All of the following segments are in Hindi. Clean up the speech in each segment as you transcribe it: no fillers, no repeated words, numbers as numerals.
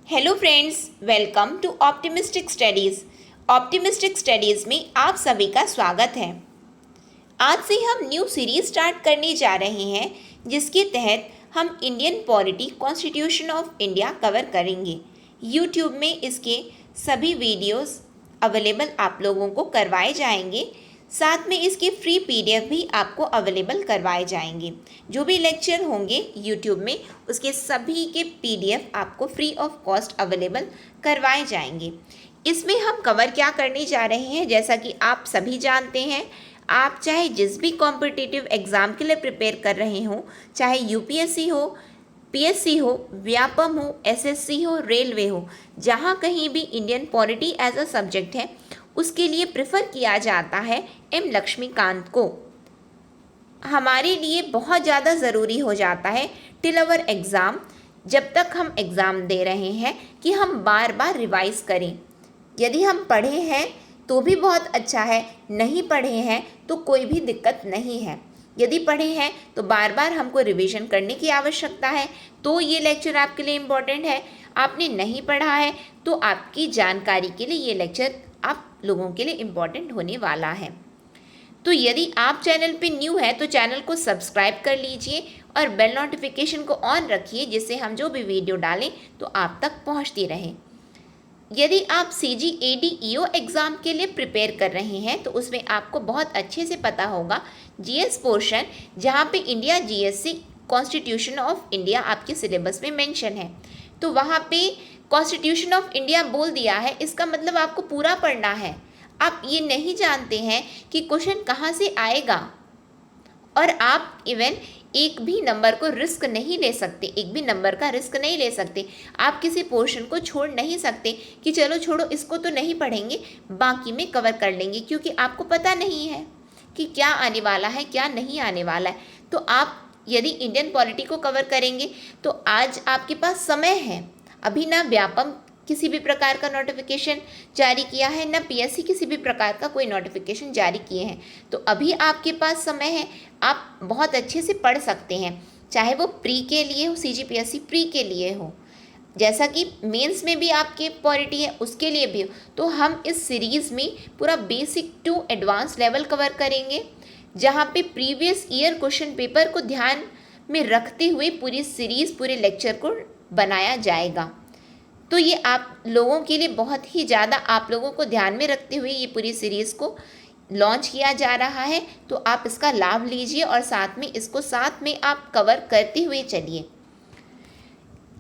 Hello friends, welcome to optimistic studies. Optimistic studies में आप सभी का स्वागत है। आज से हम न्यू सीरीज स्टार्ट करने जा रहे हैं जिसके तहत हम Indian polity constitution of India cover करेंगे। यूट्यूब में इसके सभी वीडियोस अवेलेबल आप लोगों को करवाए जाएंगे, साथ में इसके फ्री पीडीएफ भी आपको अवेलेबल करवाए जाएंगे। जो भी लेक्चर होंगे यूट्यूब में उसके सभी के पीडीएफ आपको फ्री ऑफ कॉस्ट अवेलेबल करवाए जाएंगे। इसमें हम कवर क्या करने जा रहे हैं, जैसा कि आप सभी जानते हैं, आप चाहे जिस भी कॉम्पिटिटिव एग्ज़ाम के लिए प्रिपेयर कर रहे हो, चाहे यूपीएससी हो, पीएससी हो, व्यापम हो, एसएससी हो, रेलवे हो, जहाँ कहीं भी Indian polity as a subject है उसके लिए प्रेफर किया जाता है एम लक्ष्मीकांत को। हमारे लिए बहुत ज़्यादा ज़रूरी हो जाता है टिल अवर एग्ज़ाम, जब तक हम एग्ज़ाम दे रहे हैं, कि हम बार बार रिवाइज़ करें। यदि हम पढ़े हैं तो भी बहुत अच्छा है, नहीं पढ़े हैं तो कोई भी दिक्कत नहीं है। यदि पढ़े हैं तो बार बार हमको रिवीजन करने की आवश्यकता है, तो ये लेक्चर आपके लिए इम्पॉर्टेंट है। आपने नहीं पढ़ा है तो आपकी जानकारी के लिए ये लेक्चर आप लोगों के लिए इम्पॉर्टेंट होने वाला है। तो यदि आप चैनल पे न्यू है तो चैनल को सब्सक्राइब कर लीजिए और बेल नोटिफिकेशन को ऑन रखिए, जिससे हम जो भी वीडियो डालें तो आप तक पहुंचती रहे। यदि आप CGAD-EO एग्ज़ाम के लिए प्रिपेयर कर रहे हैं तो उसमें आपको बहुत अच्छे से पता होगा जीएस पोर्शन, जहाँ पे India GSC constitution of India आपके सिलेबस में मेंशन है। तो वहाँ पे कॉन्स्टिट्यूशन ऑफ इंडिया बोल दिया है, इसका मतलब आपको पूरा पढ़ना है। आप ये नहीं जानते हैं कि क्वेश्चन कहाँ से आएगा, और आप इवन एक भी नंबर को रिस्क नहीं ले सकते, एक भी नंबर का रिस्क नहीं ले सकते। आप किसी पोर्शन को छोड़ नहीं सकते कि चलो छोड़ो, इसको तो नहीं पढ़ेंगे, बाकी में कवर कर लेंगे, क्योंकि आपको पता नहीं है कि क्या आने वाला है, क्या नहीं आने वाला है। तो आप यदि इंडियन पॉलिटी को कवर करेंगे तो आज आपके पास समय है। अभी ना व्यापम किसी भी प्रकार का नोटिफिकेशन जारी किया है, ना पीएससी किसी भी प्रकार का कोई नोटिफिकेशन जारी किए हैं, तो अभी आपके पास समय है, आप बहुत अच्छे से पढ़ सकते हैं। चाहे वो प्री के लिए हो, CGPSC प्री के लिए हो, जैसा कि मेंस में भी आपके पॉलिटी है उसके लिए भी हो, तो हम इस सीरीज़ में पूरा basic to advance level cover करेंगे, जहाँ पे प्रीवियस ईयर क्वेश्चन पेपर को ध्यान में रखते हुए पूरी सीरीज़, पूरे लेक्चर को बनाया जाएगा। तो ये आप लोगों के लिए बहुत ही ज़्यादा, आप लोगों को ध्यान में रखते हुए ये पूरी सीरीज़ को लॉन्च किया जा रहा है, तो आप इसका लाभ लीजिए और साथ में आप कवर करते हुए चलिए।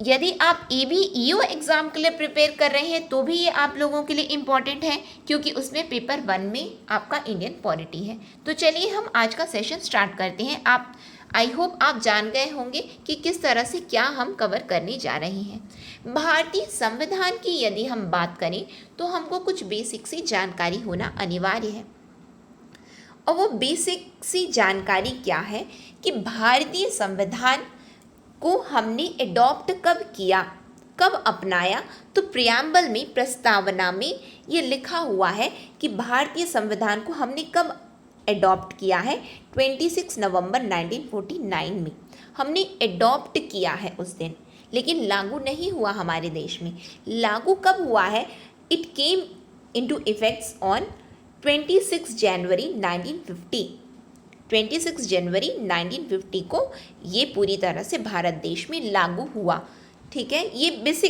यदि आप EO एग्ज़ाम के लिए प्रिपेयर कर रहे हैं तो भी ये आप लोगों के लिए इम्पॉर्टेंट है, क्योंकि उसमें पेपर 1 में आपका इंडियन पॉलिटी है। तो चलिए हम आज का सेशन स्टार्ट करते हैं। आई होप आप जान गए होंगे कि किस तरह से क्या हम कवर करने जा रहे हैं। भारतीय संविधान की यदि हम बात करें तो हमको कुछ बेसिक सी जानकारी होना अनिवार्य है, और वो बेसिक सी जानकारी क्या है कि भारतीय संविधान को हमने एडॉप्ट कब किया, कब अपनाया। तो प्रियम्बल में, प्रस्तावना में ये लिखा हुआ है कि भारतीय संविधान को हमने कब एडॉप्ट किया है, 26 नवंबर 1949 में हमने एडॉप्ट किया है उस दिन, लेकिन लागू नहीं हुआ हमारे देश में। लागू कब हुआ है? It came into effects on 26 जनवरी 1950। 26 जनवरी 1950 को ये पूरी तरह से भारत देश में लागू हुआ। ठीक है, ये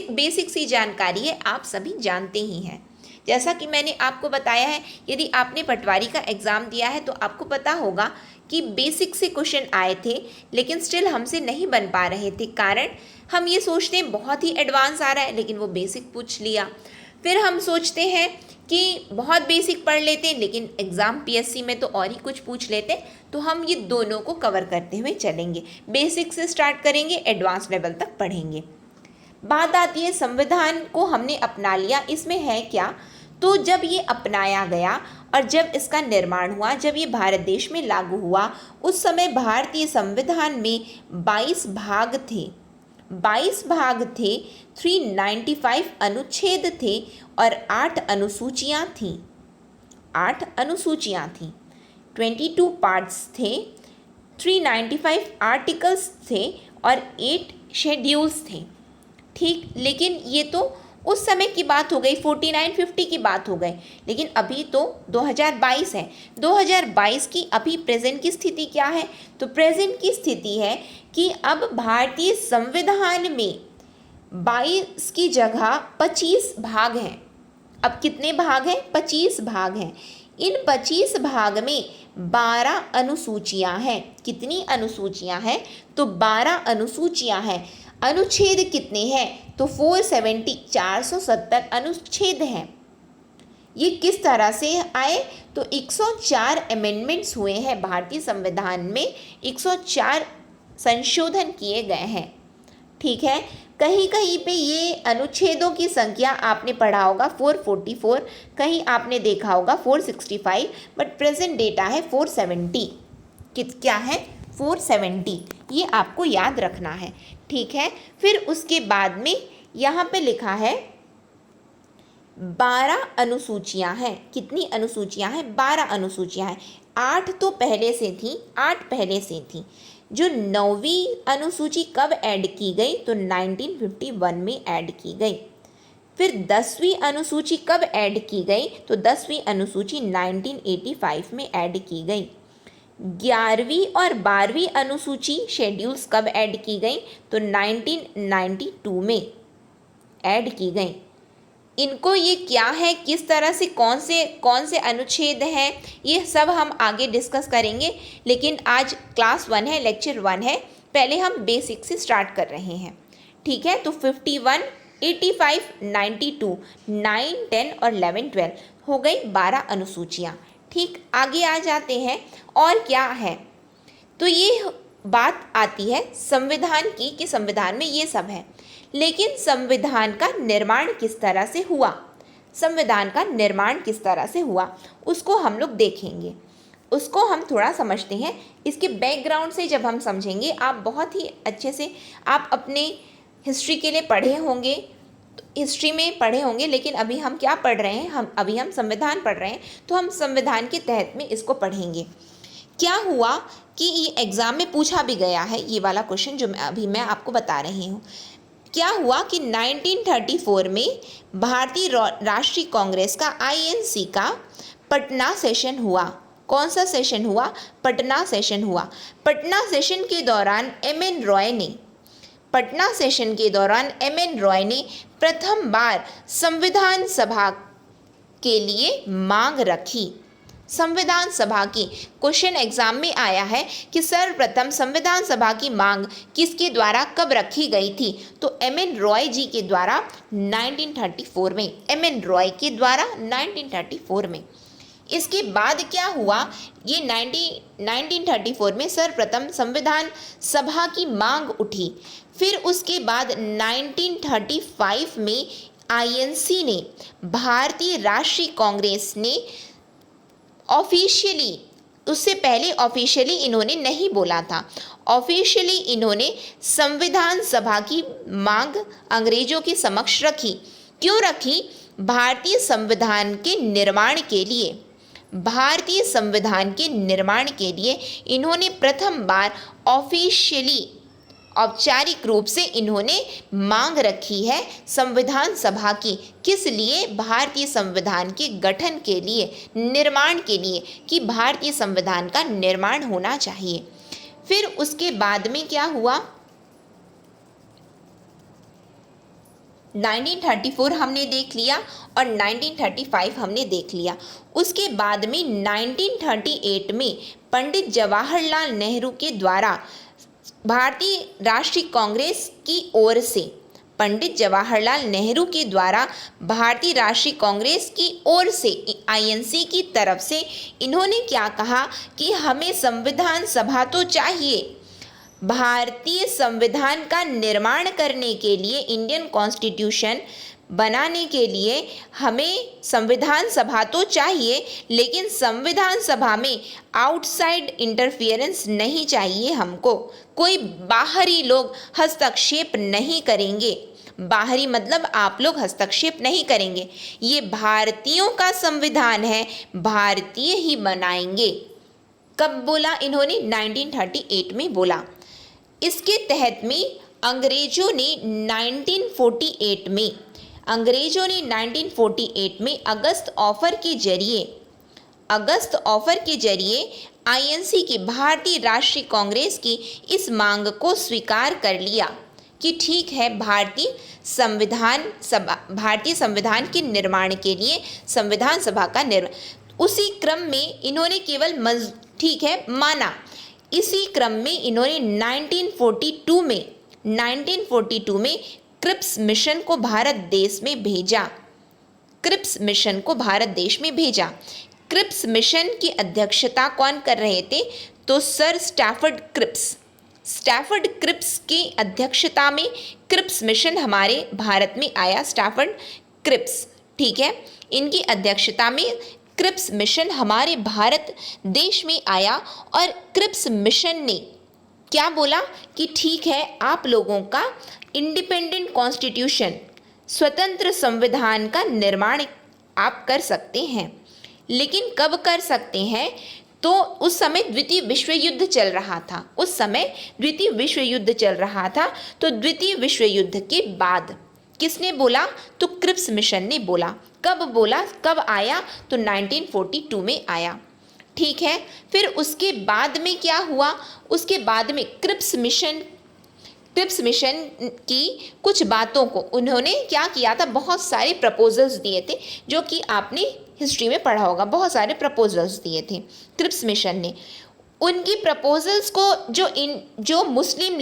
बेसिक सी जानकारी है, आप सभी जानते ही हैं। जैसा कि मैंने आपको बताया है, यदि आपने पटवारी का एग्ज़ाम दिया है तो आपको पता होगा कि बेसिक से क्वेश्चन आए थे, लेकिन स्टिल हमसे नहीं बन पा रहे थे। कारण हम ये सोचते हैं बहुत ही एडवांस आ रहा है, लेकिन वो बेसिक पूछ लिया। फिर हम सोचते हैं कि बहुत बेसिक पढ़ लेते हैं, लेकिन एग्ज़ाम PSC में तो और ही कुछ पूछ लेते। तो हम ये दोनों को कवर करते हुए चलेंगे, बेसिक से स्टार्ट करेंगे, एडवांस लेवल तक पढ़ेंगे। बात आती है संविधान को हमने अपना लिया, इसमें है क्या? तो जब ये अपनाया गया और जब इसका निर्माण हुआ, जब ये भारत देश में लागू हुआ, उस समय भारतीय संविधान में 22 भाग थे। 22 भाग थे, 395 अनुच्छेद थे और 8 अनुसूचियाँ थीं। 8 अनुसूचियाँ थीं, 22 पार्ट्स थे, 395 आर्टिकल्स थे और 8 शेड्यूल्स थे। ठीक, लेकिन ये तो उस समय की बात हो गई, 49-50 की बात हो गई, लेकिन अभी तो 2022 है। 2022 की अभी प्रेजेंट की स्थिति क्या है? तो प्रेजेंट की स्थिति है कि अब भारतीय संविधान में 22 की जगह 25 भाग हैं। अब कितने भाग हैं? 25 भाग हैं। इन 25 भाग में 12 अनुसूचियां हैं। कितनी अनुसूचियां हैं? तो 12 अनुसूचियां हैं। अनुच्छेद कितने हैं? तो 470, 470 अनुच्छेद हैं। ये किस तरह से आए? तो 104 अमेंडमेंट्स हुए हैं भारतीय संविधान में, 104 संशोधन किए गए हैं। ठीक है, कहीं कहीं पे ये अनुच्छेदों की संख्या आपने पढ़ा होगा 444, कहीं आपने देखा होगा 465, बट प्रेजेंट डेटा है 470। क्या है? 470, ये आपको याद रखना है। ठीक है, फिर उसके बाद में यहाँ पे लिखा है 12 अनुसूचियाँ हैं। कितनी अनुसूचियाँ हैं? 12 अनुसूचियाँ हैं। 8 तो पहले से थी, 8 पहले से थी। जो 9वीं अनुसूची कब ऐड की गई? तो 1951 में ऐड की गई। फिर 10वीं अनुसूची कब ऐड की गई? तो 10वीं अनुसूची 1985 में ऐड की गई। 11वीं और 12वीं अनुसूची शेड्यूल्स कब ऐड की गई? तो 1992 में ऐड की गई। इनको ये क्या है, किस तरह से, कौन से अनुच्छेद हैं, ये सब हम आगे डिस्कस करेंगे, लेकिन आज क्लास 1 है, लेक्चर 1 है, पहले हम बेसिक से स्टार्ट कर रहे हैं। ठीक है, तो 51, 85, 92, 9, 10 और 11, 12 हो गई 12 अनुसूचियाँ। ठीक, आगे आ जाते हैं। और क्या है? तो ये बात आती है संविधान की कि संविधान में ये सब है, लेकिन संविधान का निर्माण किस तरह से हुआ, संविधान का निर्माण किस तरह से हुआ उसको हम लोग देखेंगे, उसको हम थोड़ा समझते हैं। इसके बैकग्राउंड से जब हम समझेंगे, आप बहुत ही अच्छे से, आप अपने हिस्ट्री के लिए पढ़े होंगे, तो हिस्ट्री में पढ़े होंगे, लेकिन अभी हम क्या पढ़ रहे हैं? अभी हम संविधान पढ़ रहे हैं, तो हम संविधान के तहत में इसको पढ़ेंगे। क्या हुआ कि ये एग्ज़ाम में पूछा भी गया है, ये वाला क्वेश्चन जो मैं आपको बता रही हूँ। क्या हुआ कि 1934 में भारतीय राष्ट्रीय कांग्रेस का INC का पटना सेशन हुआ। कौन सा सेशन हुआ? पटना सेशन हुआ। पटना सेशन के दौरान पटना सेशन के दौरान MN रॉय ने प्रथम बार संविधान सभा के लिए मांग रखी। संविधान सभा की क्वेश्चन एग्जाम में आया है कि सर्वप्रथम संविधान सभा की मांग किसके द्वारा कब रखी गई थी? तो MN रॉय जी के द्वारा 1934 में, MN रॉय के द्वारा 1934 में। इसके बाद क्या हुआ? ये 1934 में सर्वप्रथम संविधान सभा की मांग उठी। फिर उसके बाद 1935 में INC ने, भारतीय राष्ट्रीय कांग्रेस ने ऑफिशियली, उससे पहले ऑफिशियली इन्होंने नहीं बोला था, ऑफिशियली इन्होंने संविधान सभा की मांग अंग्रेजों के समक्ष रखी। क्यों रखी? भारतीय संविधान के निर्माण के लिए। भारतीय संविधान के निर्माण के लिए इन्होंने प्रथम बार ऑफिशियली, औपचारिक रूप से इन्होंने मांग रखी है संविधान सभा की। किस लिए? भारतीय संविधान के गठन के लिए, निर्माण के लिए, कि भारतीय संविधान का निर्माण होना चाहिए। फिर उसके बाद में क्या हुआ? 1934 हमने देख लिया और 1935 हमने देख लिया। उसके बाद में 1938 में पंडित जवाहरलाल नेहरू के द्वारा भारतीय राष्ट्रीय कांग्रेस की ओर से, पंडित जवाहरलाल नेहरू के द्वारा भारतीय राष्ट्रीय कांग्रेस की ओर से, INC की तरफ से इन्होंने क्या कहा कि हमें संविधान सभा तो चाहिए। भारतीय संविधान का निर्माण करने के लिए, इंडियन कॉन्स्टिट्यूशन बनाने के लिए हमें संविधान सभा तो चाहिए, लेकिन संविधान सभा में आउटसाइड इंटरफियरेंस नहीं चाहिए हमको। कोई बाहरी लोग हस्तक्षेप नहीं करेंगे। बाहरी मतलब आप लोग हस्तक्षेप नहीं करेंगे। ये भारतीयों का संविधान है, भारतीय ही बनाएंगे। कब बोला इन्होंने? 1938 में बोला। इसके तहत में अंग्रेजों ने 1948 में अगस्त ऑफर के जरिए आईएनसी की भारतीय राष्ट्रीय कांग्रेस की इस मांग को स्वीकार कर लिया कि ठीक है, भारतीय संविधान के निर्माण के लिए संविधान सभा का उसी क्रम में इन्होंने केवल माना। इसी क्रम में इन्होंने 1942 में क्रिप्स मिशन को भारत देश में भेजा। क्रिप्स मिशन की अध्यक्षता कौन कर रहे थे? तो सर स्टैफर्ड क्रिप्स की अध्यक्षता में क्रिप्स मिशन हमारे भारत में आया। स्टैफर्ड क्रिप्स, ठीक है, इनकी अध्यक्षता में क्रिप्स मिशन हमारे भारत देश में आया। और क्रिप्स मिशन ने क्या बोला कि ठीक है, आप लोगों का इंडिपेंडेंट कॉन्स्टिट्यूशन, स्वतंत्र संविधान का निर्माण आप कर सकते हैं। लेकिन कब कर सकते हैं? तो उस समय द्वितीय विश्व युद्ध चल रहा था। तो द्वितीय विश्व युद्ध के बाद किसने बोला? तो क्रिप्स मिशन ने बोला। कब बोला? कब आया? तो 1942 में आया, ठीक है। फिर उसके बाद में क्या हुआ? उसके बाद में क्रिप्स मिशन की कुछ बातों को उन्होंने क्या किया था? बहुत सारे प्रपोजल्स दिए थे, जो कि आपने हिस्ट्री में पढ़ा होगा। बहुत सारे प्रपोजल्स दिए थे क्रिप्स मिशन ने। उनकी प्रपोजल्स को जो मुस्लिम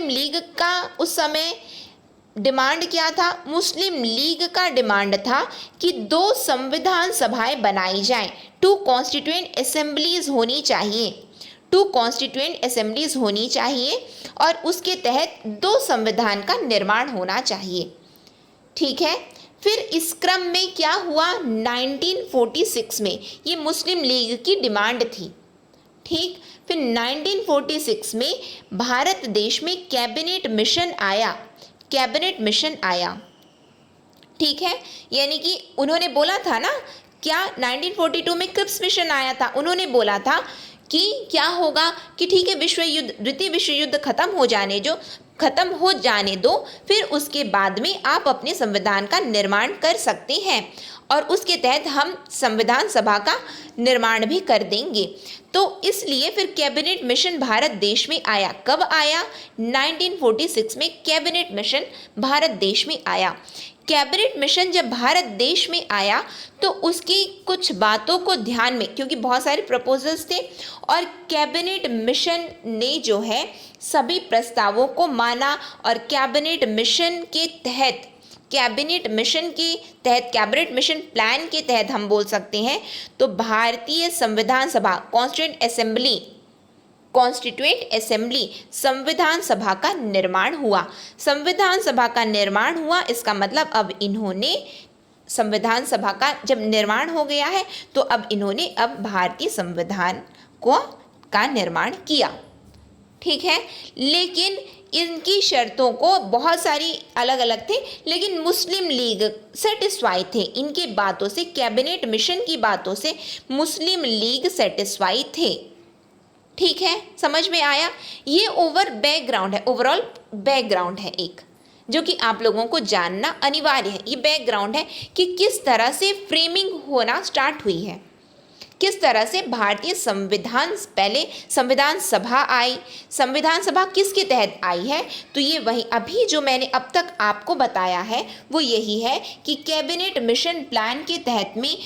लीग का उस समय डिमांड क्या था? मुस्लिम लीग का डिमांड था कि 2 संविधान सभाएं बनाई जाएं, 2 कॉन्स्टिट्यूएंट असेंबलीज होनी चाहिए और उसके तहत 2 संविधान का निर्माण होना चाहिए, ठीक है। फिर इस क्रम में क्या हुआ? 1946 में ये मुस्लिम लीग की डिमांड थी, ठीक। फिर 1946 में भारत देश में कैबिनेट मिशन आया, ठीक है। यानी कि उन्होंने बोला था ना, क्या 1942 में क्रिप्स मिशन आया था। उन्होंने बोला था कि क्या होगा कि ठीक है, द्वितीय विश्व युद्ध खत्म हो जाने दो, फिर उसके बाद में आप अपने संविधान का निर्माण कर सकते हैं और उसके तहत हम संविधान सभा का निर्माण भी कर देंगे। तो इसलिए फिर कैबिनेट मिशन भारत देश में आया। कब आया? 1946 में कैबिनेट मिशन भारत देश में आया। कैबिनेट मिशन जब भारत देश में आया तो उसकी कुछ बातों को ध्यान में, क्योंकि बहुत सारे प्रपोजल्स थे, और कैबिनेट मिशन ने जो है सभी प्रस्तावों को माना और कैबिनेट मिशन मिशन प्लान के तहत हम बोल सकते हैं तो भारतीय संविधान सभा कॉन्स्टिट्यूएंट असेंबली संविधान सभा का निर्माण हुआ। इसका मतलब अब इन्होंने संविधान सभा का जब निर्माण हो गया है तो अब इन्होंने भारतीय संविधान का निर्माण किया, ठीक है। लेकिन इनकी शर्तों को बहुत सारी अलग अलग थे, लेकिन मुस्लिम लीग सेटिस्फाई थे इनकी बातों से। कैबिनेट मिशन की बातों से मुस्लिम लीग सेटिस्फाई थे, ठीक है। समझ में आया? ये ओवरऑल बैकग्राउंड है एक, जो कि आप लोगों को जानना अनिवार्य है। ये बैकग्राउंड है कि किस तरह से फ्रेमिंग होना स्टार्ट हुई है, किस तरह से भारतीय पहले संविधान सभा आई। संविधान सभा किसके तहत आई है? तो ये वही अभी जो मैंने अब तक आपको बताया है वो यही है कि कैबिनेट मिशन प्लान के तहत में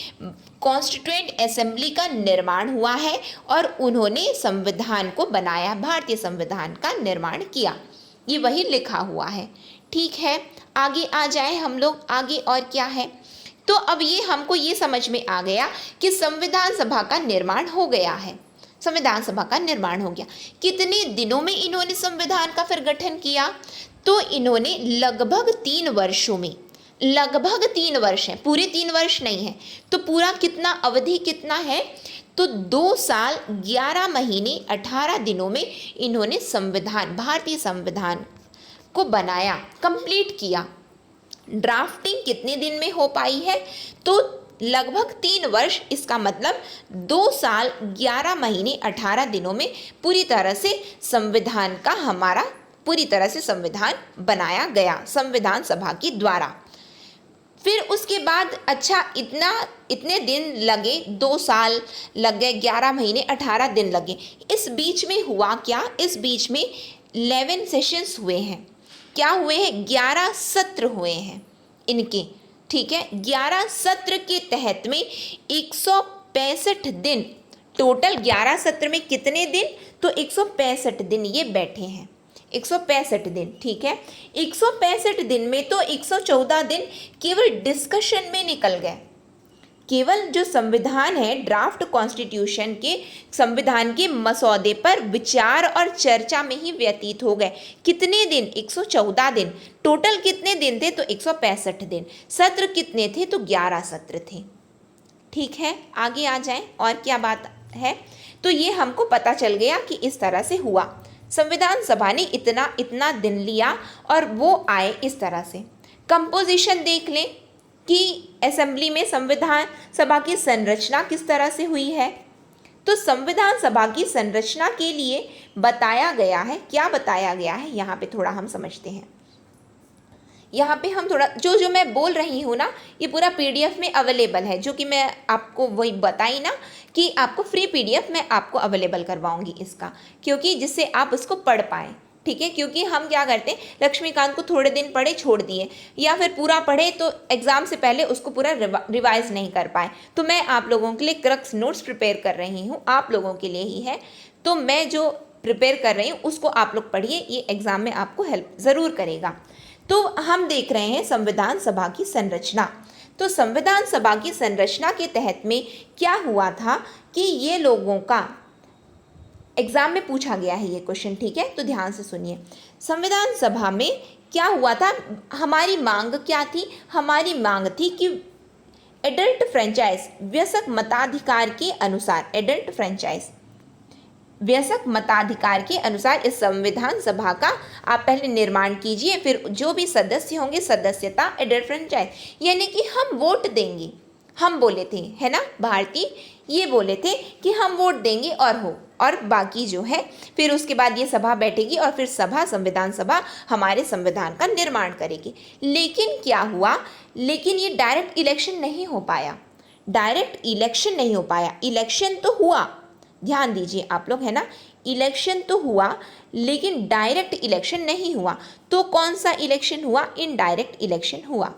कॉन्स्टिट्यूएंट असेंबली का निर्माण हुआ है और उन्होंने संविधान को बनाया, भारतीय संविधान का निर्माण किया। ये वही लिखा हुआ है, ठीक है। आगे आ जाए हम लोग, आगे और क्या है? तो अब ये हमको ये समझ में आ गया कि संविधान सभा का निर्माण हो गया है। संविधान सभा का निर्माण हो गया। कितने दिनों में इन्होंने संविधान का फिर गठन किया? तो इन्होंने लगभग 3 वर्षों में, लगभग 3 वर्ष हैं, पूरे 3 वर्ष नहीं है, तो पूरा कितना अवधि कितना है? तो 2 साल 11 महीने 18 दिनों में इन्होंने भारतीय संविधान को बनाया, कंप्लीट किया। ड्राफ्टिंग कितने दिन में हो पाई है? तो लगभग 3 वर्ष, इसका मतलब 2 साल 11 महीने 18 दिनों में पूरी तरह से संविधान का हमारा पूरी तरह से संविधान बनाया गया संविधान सभा के द्वारा। फिर उसके बाद अच्छा इतने दिन लगे, 2 साल लग गए, 11 महीने 18 दिन लगे। इस बीच में हुआ क्या? इस बीच में 11 सेशंस हुए हैं। क्या हुए हैं? 11 सत्र हुए हैं इनके, ठीक है। 11 सत्र के तहत में 165 दिन, टोटल 11 सत्र में कितने दिन? तो 165 दिन ये बैठे हैं, 165 दिन, ठीक है। 165 दिन में तो 114 दिन केवल डिस्कशन में निकल गए। केवल जो संविधान है, ड्राफ्ट कॉन्स्टिट्यूशन के संविधान के मसौदे पर विचार और चर्चा में ही व्यतीत हो गए। कितने दिन? 114 दिन। टोटल कितने दिन थे? तो 165 दिन। सत्र कितने थे? तो 11 सत्र थे, ठीक है। आगे आ जाएं, और क्या बात है? तो ये हमको पता चल गया कि इस तरह से हुआ, संविधान सभा ने इतना दिन लिया और वो आए इस तरह से। कंपोजिशन देख लें कि असेंबली में संविधान सभा की संरचना किस तरह से हुई है। तो संविधान सभा की संरचना के लिए बताया गया है, क्या बताया गया है यहाँ पे थोड़ा हम समझते हैं। यहाँ पे हम थोड़ा जो मैं बोल रही हूँ ना, ये पूरा पीडीएफ में अवेलेबल है, जो कि मैं आपको वही बताई ना कि आपको फ्री पीडीएफ मैं आपको अवेलेबल करवाऊँगी इसका, क्योंकि जिससे आप उसको पढ़ पाएँ, ठीक है। क्योंकि हम क्या करते हैं, लक्ष्मीकांत को थोड़े दिन पढ़े छोड़ दिए, या फिर पूरा पढ़े तो एग्ज़ाम से पहले उसको पूरा रिवाइज नहीं कर पाए। तो मैं आप लोगों के लिए क्रक्स नोट्स प्रिपेयर कर रही हूँ, आप लोगों के लिए ही है। तो मैं जो प्रिपेयर कर रही हूँ उसको आप लोग पढ़िए, ये एग्ज़ाम में आपको हेल्प ज़रूर करेगा। तो हम देख रहे हैं संविधान सभा की संरचना। तो संविधान सभा की संरचना के तहत में क्या हुआ था कि ये लोगों का एग्जाम में पूछा गया है ये क्वेश्चन, ठीक है। तो ध्यान से सुनिए, संविधान सभा में क्या हुआ था, हमारी मांग क्या थी? हमारी मांग थी कि एडल्ट फ्रेंचाइज वयस्क मताधिकार के अनुसार, एडल्ट फ्रेंचाइज वयस्क मताधिकार के अनुसार इस संविधान सभा का आप पहले निर्माण कीजिए, फिर जो भी सदस्य होंगे सदस्यता एडल्ट फ्रेंचाइज, यानी कि हम वोट देंगे। हम बोले थे, है ना, भारतीय ये बोले थे कि हम वोट देंगे और बाकी जो है फिर उसके बाद ये सभा बैठेगी और फिर संविधान सभा हमारे संविधान का निर्माण करेगी। लेकिन क्या हुआ? लेकिन ये डायरेक्ट इलेक्शन नहीं हो पाया, डायरेक्ट इलेक्शन नहीं हो पाया। इलेक्शन तो हुआ, ध्यान दीजिए आप लोग, है ना, इलेक्शन तो हुआ लेकिन डायरेक्ट इलेक्शन नहीं हुआ। तो कौन सा इलेक्शन हुआ? इनडायरेक्ट इलेक्शन हुआ,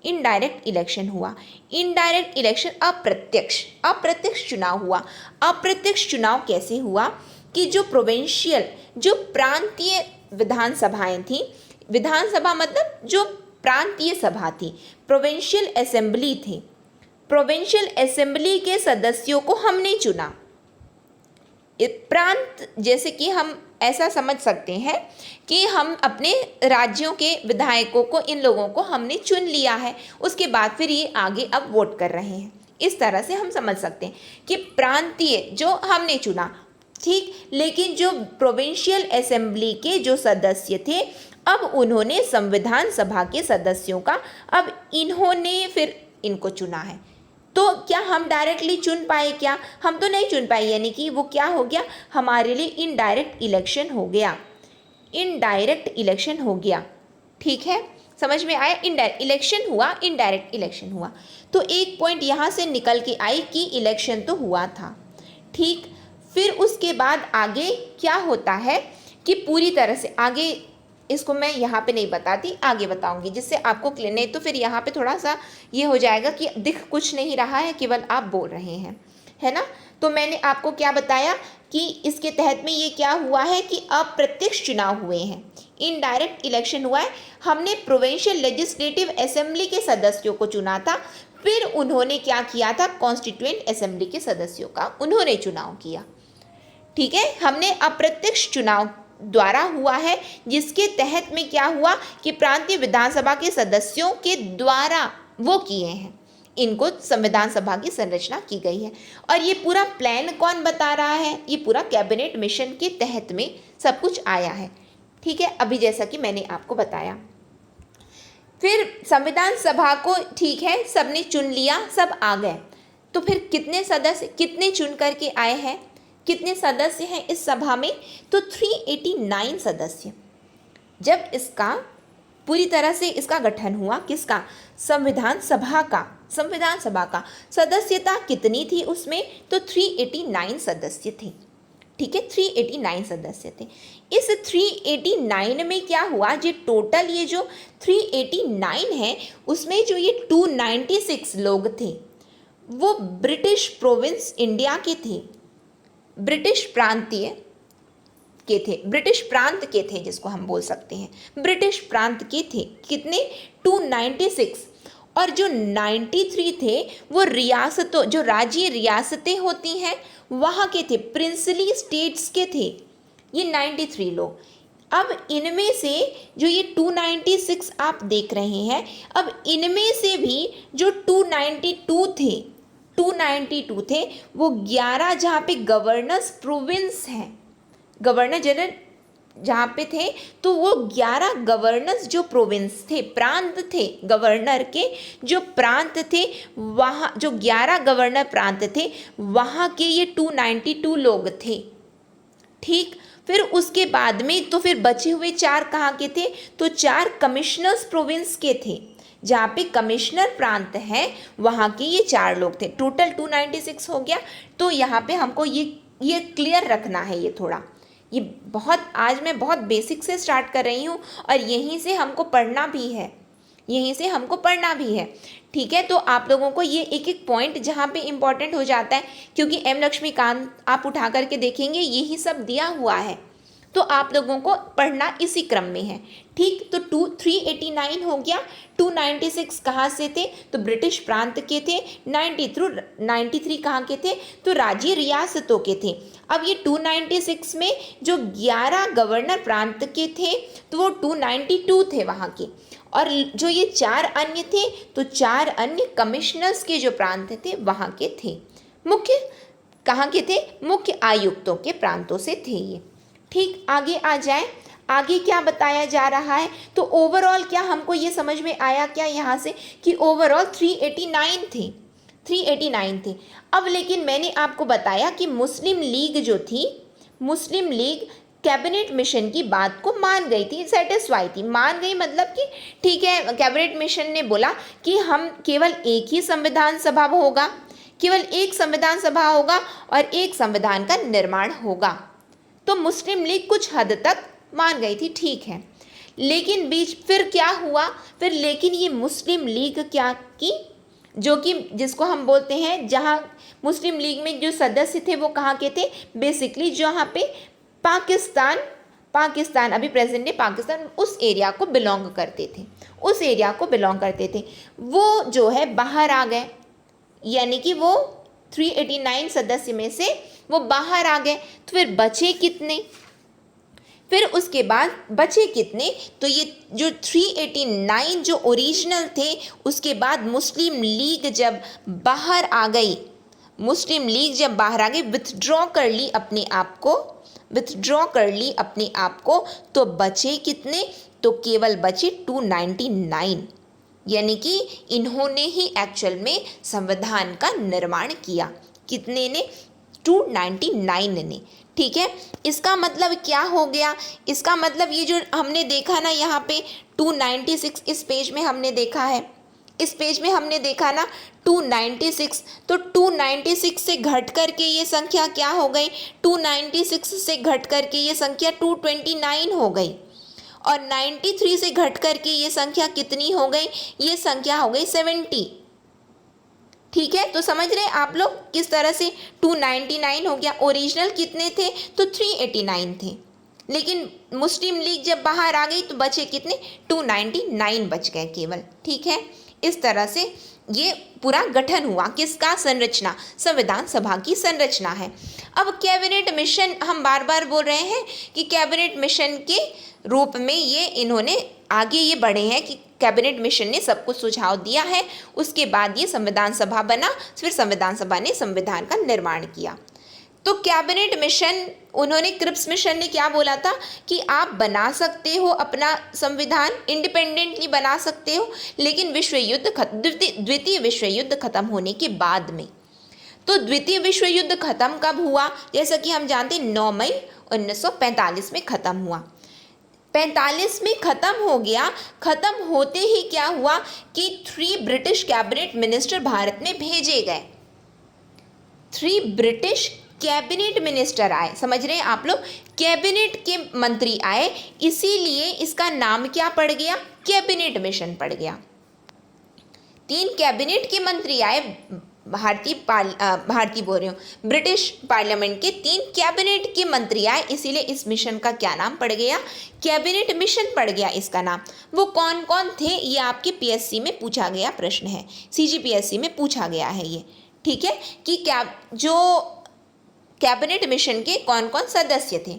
इनडायरेक्ट इलेक्शन हुआ। इनडायरेक्ट इलेक्शन अप्रत्यक्ष चुनाव हुआ। अप्रत्यक्ष चुनाव कैसे हुआ कि जो प्रोविंशियल, जो प्रांतीय विधानसभाएं थी, विधानसभा मतलब जो प्रांतीय सभा थी, प्रोविंशियल असेंबली थी, प्रोविंशियल असेंबली के सदस्यों को हमने चुना। प्रांत जैसे कि हम ऐसा समझ सकते हैं कि हम अपने राज्यों के विधायकों को, इन लोगों को हमने चुन लिया है, उसके बाद फिर ये आगे अब वोट कर रहे हैं। इस तरह से हम समझ सकते हैं कि प्रांतीय जो हमने चुना, ठीक। लेकिन जो प्रोविंशियल असेंबली के जो सदस्य थे, अब उन्होंने संविधान सभा के सदस्यों का, अब इन्होंने फिर इनको चुना है। तो क्या हम डायरेक्टली चुन पाए? क्या हम तो नहीं चुन पाए, यानी कि वो क्या हो गया, हमारे लिए इनडायरेक्ट इलेक्शन हो गया, इनडायरेक्ट इलेक्शन हो गया, ठीक है। समझ में आया? इनडायरेक्ट इलेक्शन हुआ, इनडायरेक्ट इलेक्शन हुआ। तो एक पॉइंट यहाँ से निकल के आई कि इलेक्शन तो हुआ था, ठीक। फिर उसके बाद आगे क्या होता है कि पूरी तरह से आगे, इसको मैं यहाँ पे नहीं बताती, आगे बताऊंगी, जिससे आपको क्लियर, नहीं तो फिर यहाँ पे थोड़ा सा ये हो जाएगा कि दिख कुछ नहीं रहा है, केवल आप बोल रहे हैं, है ना। तो मैंने आपको क्या बताया कि इसके तहत में ये क्या हुआ है कि अप्रत्यक्ष चुनाव हुए हैं, इनडायरेक्ट इलेक्शन हुआ है। हमने प्रोविंशियल लेजिस्लेटिव असेंबली के सदस्यों को चुना था, फिर उन्होंने क्या किया था, कॉन्स्टिट्यूएंट असेंबली के सदस्यों का उन्होंने चुनाव किया, ठीक है। हमने अप्रत्यक्ष चुनाव द्वारा हुआ है, जिसके तहत में क्या हुआ कि प्रांतीय विधानसभा के सदस्यों के द्वारा वो किए हैं, इनको संविधान सभा की संरचना की गई है। और ये पूरा प्लान कौन बता रहा है? ये पूरा कैबिनेट मिशन के तहत में सब कुछ आया है, ठीक है। अभी जैसा कि मैंने आपको बताया, फिर संविधान सभा को, ठीक है, सबने चुन लिया, सब आ गए। तो फिर कितने सदस्य, कितने चुन करके आए हैं, कितने सदस्य हैं इस सभा में? तो 389 सदस्य, जब इसका पूरी तरह से इसका गठन हुआ, किसका, संविधान सभा का सदस्यता कितनी थी उसमें, तो 389 सदस्य थे। ठीक है, 389 सदस्य थे। इस 389 में क्या हुआ, जो टोटल ये जो 389 है उसमें जो ये 296 लोग थे वो ब्रिटिश प्रोविंस इंडिया के थे, ब्रिटिश प्रांतीय के थे, ब्रिटिश प्रांत के थे, जिसको हम बोल सकते हैं ब्रिटिश प्रांत के थे। कितने, 296। और जो 93 थे वो रियासतों, जो राज्य रियासतें होती हैं वहाँ के थे, प्रिंसली स्टेट्स के थे ये 93 लोग। अब इनमें से जो ये 296 आप देख रहे हैं, अब इनमें से भी जो 292 थे वो 11 जहाँ पे गवर्नर्स प्रोविंस हैं, गवर्नर जनरल जहाँ पे थे, तो वो 11 गवर्नर्स जो प्रोविंस थे, प्रांत थे, गवर्नर के जो प्रांत थे वहाँ, जो 11 गवर्नर प्रांत थे वहाँ के ये 292 लोग थे। ठीक, फिर उसके बाद में तो फिर बचे हुए 4 कहाँ के थे, तो 4 कमिश्नर्स प्रोविंस के थे, जहाँ पे कमिश्नर प्रांत है वहाँ के ये 4 लोग थे। टोटल 296 हो गया। तो यहाँ पे हमको ये क्लियर रखना है, ये थोड़ा, ये बहुत, आज मैं बहुत बेसिक से स्टार्ट कर रही हूँ और यहीं से हमको पढ़ना भी है, यहीं से हमको पढ़ना भी है। ठीक है, तो आप लोगों को ये एक एक पॉइंट जहाँ पे इम्पॉर्टेंट हो जाता है, क्योंकि एम लक्ष्मीकांत आप उठा करके देखेंगे यही सब दिया हुआ है, तो आप लोगों को पढ़ना इसी क्रम में है। ठीक, तो 389 हो गया। 296 कहाँ से थे, तो ब्रिटिश प्रांत के थे। 93 कहाँ के थे, तो राज्य रियासतों के थे। अब ये 296 में जो 11 गवर्नर प्रांत के थे तो वो 292 थे वहाँ के, और जो ये 4 अन्य थे तो 4 अन्य कमिश्नर्स के जो प्रांत थे वहाँ के थे। मुख्य कहाँ के थे, मुख्य आयुक्तों के प्रांतों से थे ये। ठीक, आगे आ जाए, आगे क्या बताया जा रहा है, तो ओवरऑल क्या हमको ये समझ में आया क्या यहाँ से कि ओवरऑल 389 थे, 389 थे। अब लेकिन मैंने आपको बताया कि मुस्लिम लीग जो थी, मुस्लिम लीग कैबिनेट मिशन की बात को मान गई थी, सेटिस्फाई थी। मान गई मतलब कि ठीक है, कैबिनेट मिशन ने बोला कि हम केवल एक ही संविधान सभा होगा, केवल एक संविधान सभा होगा और एक संविधान का निर्माण होगा। तो मुस्लिम लीग कुछ हद तक मान गई थी, ठीक है। लेकिन बीच फिर क्या हुआ, फिर लेकिन ये मुस्लिम लीग क्या की, जो कि जिसको हम बोलते हैं, जहाँ मुस्लिम लीग में जो सदस्य थे वो कहाँ के थे, बेसिकली जहाँ पे पाकिस्तान अभी प्रेजेंट डे पाकिस्तान, उस एरिया को बिलोंग करते थे, उस एरिया को बिलोंग करते थे, वो जो है बाहर आ गए, यानी कि वो 389 सदस्य में से वो बाहर आ गए। तो फिर बचे कितने, फिर उसके बाद बचे कितने, तो ये जो 389 जो ओरिजिनल थे, उसके बाद मुस्लिम लीग जब बाहर आ गई, मुस्लिम लीग जब बाहर आ गई, विथड्रॉ कर ली अपने आप को, विथड्रॉ कर ली अपने आप को, तो बचे कितने, तो केवल बचे 299, यानी कि इन्होंने ही एक्चुअल में संविधान का निर्माण किया। कितने ने, 299 ने। ठीक है, इसका मतलब क्या हो गया, इसका मतलब ये जो हमने देखा ना यहाँ पे 296, इस पेज में हमने देखा है, इस पेज में हमने देखा ना 296, तो 296 से घट करके ये संख्या क्या हो गई, 296 से घट करके ये संख्या 229 हो गई, और 93 से घट करके ये संख्या कितनी हो गई, ये संख्या हो गई 70। ठीक है, तो समझ रहे आप लोग किस तरह से 299 हो गया, ओरिजिनल कितने थे, तो 389 थे, लेकिन मुस्लिम लीग जब बाहर आ गई तो बचे कितने, 299 बच गए केवल। ठीक है, इस तरह से ये पूरा गठन हुआ, किसका, संरचना, संविधान सभा की संरचना है। अब कैबिनेट मिशन, हम बार बार बोल रहे हैं कि कैबिनेट मिशन के रूप में ये इन्होंने आगे ये बढ़े हैं कि कैबिनेट मिशन ने सब कुछ सुझाव दिया है, उसके बाद ये संविधान सभा बना, फिर संविधान सभा ने संविधान का निर्माण किया। तो कैबिनेट मिशन, उन्होंने क्रिप्स मिशन ने क्या बोला था कि आप बना सकते हो अपना संविधान, इंडिपेंडेंटली बना सकते हो, लेकिन द्वितीय विश्व युद्ध खत्म होने के बाद में। तो द्वितीय विश्व युद्ध खत्म कब हुआ, जैसा कि हम जानते हैं 9 मई 1945 में खत्म हुआ। 45 में ख़त्म हो गया। ख़त्म होते ही क्या हुआ कि 3 ब्रिटिश कैबिनेट मिनिस्टर भारत में भेजे गए। 3 ब्रिटिश कैबिनेट मिनिस्टर आए, समझ रहे हैं आप लोग, कैबिनेट के मंत्री आए, इसीलिए इसका नाम क्या पड़ गया, कैबिनेट मिशन पड़ गया। 3 कैबिनेट के मंत्री आए, भारतीय बोल रही हूँ, ब्रिटिश पार्लियामेंट के 3 कैबिनेट के मंत्री आए, इसीलिए इस मिशन का क्या नाम पड़ गया, कैबिनेट मिशन पड़ गया इसका नाम। वो कौन कौन थे, ये आपके पीएससी में पूछा गया प्रश्न है, सीजीपीएससी में पूछा गया है ये, ठीक है, कि क्या जो कैबिनेट मिशन के कौन कौन सदस्य थे।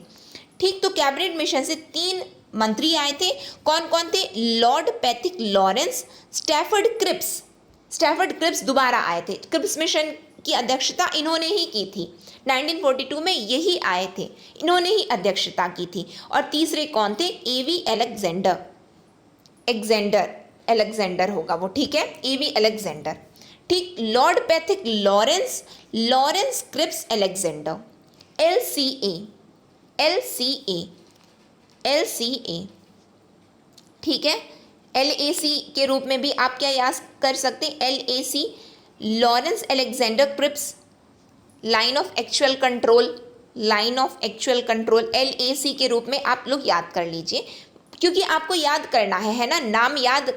ठीक, तो कैबिनेट मिशन से 3 मंत्री आए थे, कौन कौन थे, Lord Pethick Lawrence, Stafford Cripps दोबारा आए थे। क्रिप्स मिशन की अध्यक्षता इन्होंने ही की थी, 1942 में यही आए थे, इन्होंने ही अध्यक्षता की थी। और तीसरे कौन थे, एवी अलेक्जेंडर होगा वो, ठीक है, एवी अलेक्जेंडर। ठीक, Lord Pethick Lawrence Cripps Alexander, LCA, ठीक है, LAC के रूप में भी आप क्या याद कर सकते हैं, LAC, Lawrence Alexander Cripps, line of actual control, LAC के रूप में आप लोग याद कर लीजिए, क्योंकि आपको याद करना है ना, नाम याद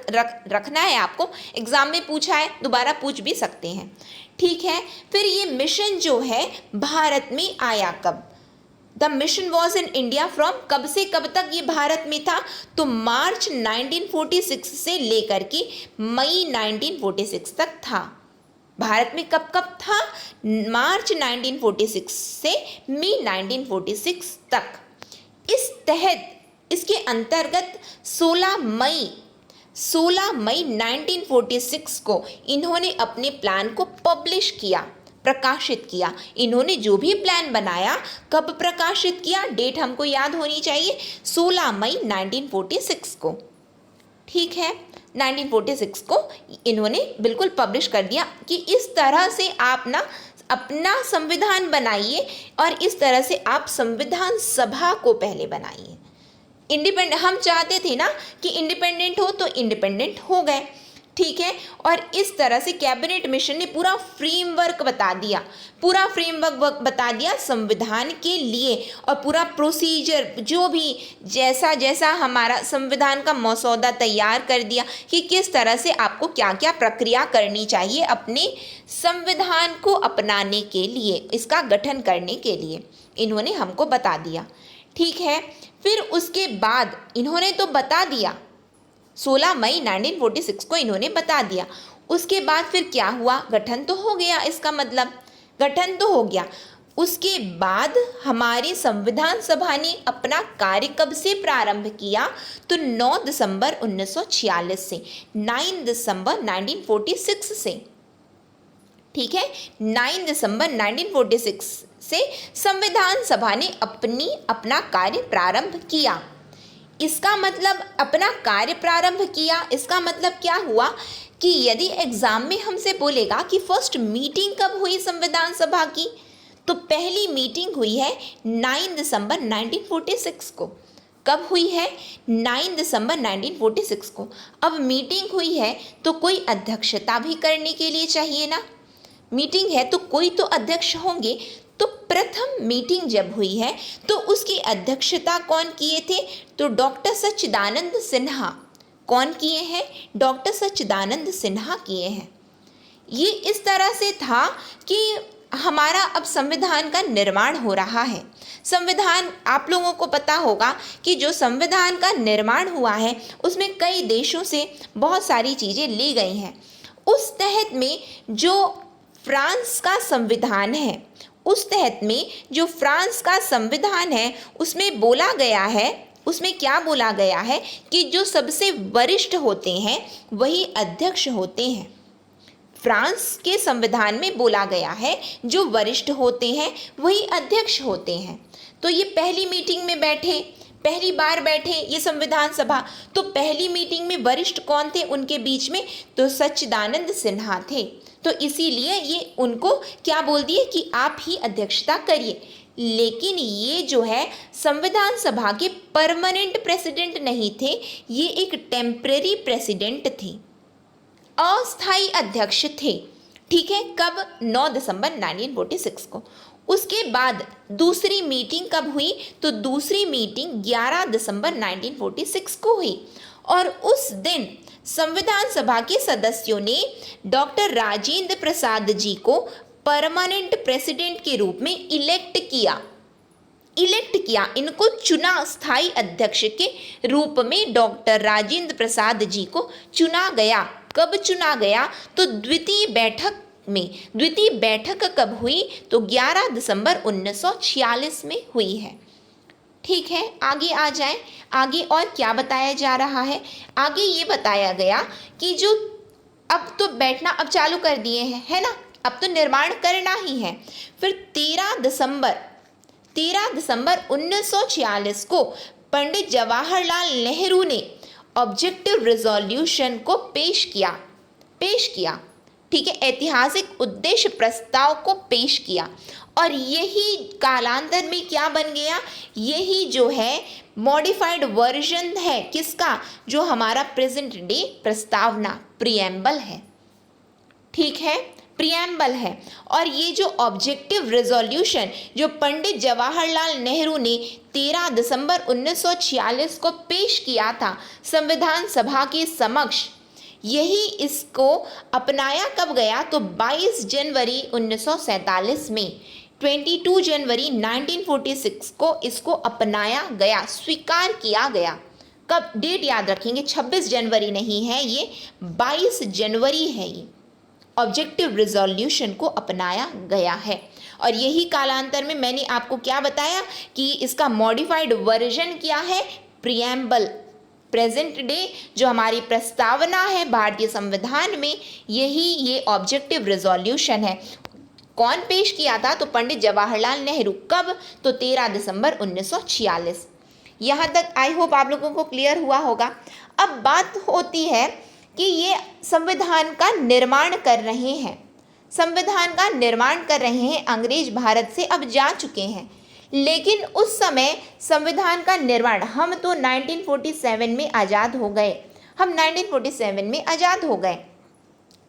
रखना है आपको, एग्जाम में पूछा है, दोबारा पूछ भी सकते हैं, ठीक है। फिर ये मिशन जो है भारत में आया कब, the mission was in India from, कब से कब तक ये भारत में था, तो मार्च 1946 से लेकर के मई 1946 तक था। भारत में कब कब था, मार्च 1946 से मई 1946 तक। इसके अंतर्गत 16 मई 1946 को इन्होंने अपने प्लान को पब्लिश किया, प्रकाशित किया। इन्होंने जो भी प्लान बनाया कब प्रकाशित किया, डेट हमको याद होनी चाहिए, 16 मई 1946 को, ठीक है, 1946 को इन्होंने बिल्कुल पब्लिश कर दिया कि इस तरह से आप ना अपना संविधान बनाइए और इस तरह से आप संविधान सभा को पहले बनाइए। इंडिपेंडेंट हम चाहते थे ना कि इंडिपेंडेंट हो, तो इंडिपेंडेंट हो गए, ठीक है। और इस तरह से कैबिनेट मिशन ने पूरा फ्रेमवर्क बता दिया संविधान के लिए, और पूरा प्रोसीजर जो भी जैसा जैसा हमारा संविधान का मसौदा तैयार कर दिया कि किस तरह से आपको क्या क्या प्रक्रिया करनी चाहिए अपने संविधान को अपनाने के लिए, इसका गठन करने के लिए इन्होंने हमको बता दिया, ठीक है। फिर उसके बाद इन्होंने तो बता दिया, 16 मई 1946 को इन्होंने बता दिया। उसके बाद फिर क्या हुआ, गठन तो हो गया, इसका मतलब गठन तो हो गया। उसके बाद हमारी संविधान सभा ने अपना कार्य कब से प्रारंभ किया, तो 9 दिसंबर 1946 से, 9 दिसंबर 1946 से, ठीक है, 9 दिसंबर 1946 से संविधान सभा ने अपना कार्य प्रारंभ किया। इसका मतलब अपना कार्य प्रारंभ किया, इसका मतलब क्या हुआ कि यदि एग्जाम में हमसे बोलेगा कि फर्स्ट मीटिंग कब हुई संविधान सभा की, तो पहली मीटिंग हुई है 9 दिसंबर 1946 को। कब हुई है, 9 दिसंबर 1946 को। अब मीटिंग हुई है तो कोई अध्यक्षता भी करने के लिए चाहिए ना, मीटिंग है तो कोई तो अध्यक्ष होंगे। तो प्रथम मीटिंग जब हुई है तो उसकी अध्यक्षता कौन किए थे, तो डॉक्टर सच्चिदानंद सिन्हा। कौन किए हैं, डॉक्टर सच्चिदानंद सिन्हा किए हैं। ये इस तरह से था कि हमारा अब संविधान का निर्माण हो रहा है। संविधान, आप लोगों को पता होगा कि जो संविधान का निर्माण हुआ है उसमें कई देशों से बहुत सारी चीज़ें ली गई हैं। उस तहत में जो फ्रांस का संविधान है, उसमें बोला गया है, उसमें क्या बोला गया है कि जो सबसे वरिष्ठ होते हैं वही अध्यक्ष होते हैं। फ्रांस के संविधान में बोला गया है जो वरिष्ठ होते हैं वही अध्यक्ष होते हैं। तो ये पहली मीटिंग में पहली बार बैठे ये संविधान सभा, तो पहली मीटिंग में वरिष्ठ कौन थे उनके बीच में, तो सच्चिदानंद सिन्हा थे। तो इसीलिए ये उनको क्या बोल दिए कि आप ही अध्यक्षता करिए, लेकिन ये जो है संविधान सभा के परमानेंट प्रेसिडेंट नहीं थे, ये एक टेम्परेरी प्रेसिडेंट थे, अस्थायी अध्यक्ष थे। ठीक है, कब? 9 दिसंबर 1946 को। उसके बाद दूसरी मीटिंग कब हुई? तो दूसरी मीटिंग 11 दिसंबर 1946 को हुई और उस दिन संविधान सभा के सदस्यों ने डॉक्टर राजेंद्र प्रसाद जी को परमानेंट प्रेसिडेंट के रूप में इलेक्ट किया, इनको चुना। स्थायी अध्यक्ष के रूप में डॉक्टर राजेंद्र प्रसाद जी को चुना गया। कब चुना गया? तो द्वितीय बैठक कब हुई? तो 11 दिसंबर 1946 में हुई है। ठीक है, आगे आ जाए। आगे और क्या बताया जा रहा है? आगे ये बताया गया कि जो अब तो बैठना अब चालू कर दिए हैं, है ना, अब तो निर्माण करना ही है। फिर 13 दिसंबर 1946 को पंडित जवाहरलाल नेहरू ने ऑब्जेक्टिव रिजोल्यूशन को पेश किया। ठीक है, ऐतिहासिक उद्देश्य प्रस्ताव को पेश किया और यही कालांतर में क्या बन गया? यही जो है मॉडिफाइड वर्जन है किसका? जो हमारा प्रेजेंट डे प्रस्तावना प्रीएम्बल है। ठीक है, प्रीएम्बल है। और ये जो ऑब्जेक्टिव रिजोल्यूशन जो पंडित जवाहरलाल नेहरू ने 13 दिसंबर 1946 को पेश किया था संविधान सभा के समक्ष, यही इसको अपनाया कब गया? तो 22 जनवरी 1947 में, 22 जनवरी 1946 को इसको अपनाया गया, स्वीकार किया गया। कब? डेट याद रखेंगे, 26 जनवरी नहीं है ये, 22 जनवरी है ये। ऑब्जेक्टिव रिजोल्यूशन को अपनाया गया है और यही कालांतर में मैंने आपको क्या बताया कि इसका मॉडिफाइड वर्जन क्या है? प्रीएम्बल, प्रेजेंट डे जो हमारी प्रस्तावना है भारतीय संविधान में, यही ये ऑब्जेक्टिव रिजोल्यूशन है। कौन पेश किया था? तो पंडित जवाहरलाल नेहरू। कब? तो 13 दिसंबर 1946। यहाँ तक आई होप आप लोगों को क्लियर हुआ होगा। अब बात होती है कि ये संविधान का निर्माण कर रहे हैं, अंग्रेज भारत से अब जा चुके हैं, लेकिन उस समय संविधान का निर्माण, हम तो 1947 में आज़ाद हो गए,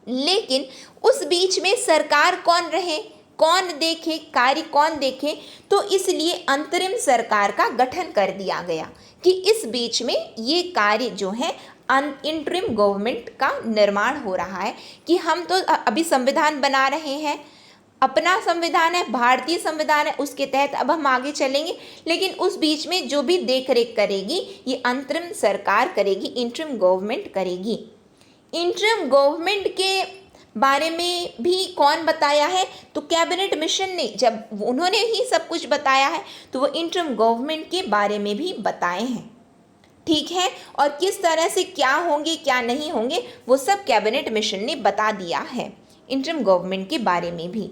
लेकिन उस बीच में सरकार कौन रहे, कौन देखे, कार्य कौन देखे? तो इसलिए अंतरिम सरकार का गठन कर दिया गया कि इस बीच में ये कार्य जो है इंटरिम गवर्नमेंट का निर्माण हो रहा है कि हम तो अभी संविधान बना रहे हैं, अपना संविधान है, भारतीय संविधान है, उसके तहत अब हम आगे चलेंगे, लेकिन उस बीच में जो भी देख रेख करेगी ये अंतरिम सरकार करेगी, इंटरिम गवर्नमेंट करेगी। इंटरिम गवर्नमेंट के बारे में भी कौन बताया है? तो कैबिनेट मिशन ने, जब उन्होंने ही सब कुछ बताया है तो वो इंटरिम गवर्नमेंट के बारे में भी बताए हैं। ठीक है, और किस तरह से क्या होंगे क्या नहीं होंगे वो सब कैबिनेट मिशन ने बता दिया है इंटरिम गवर्नमेंट के बारे में भी।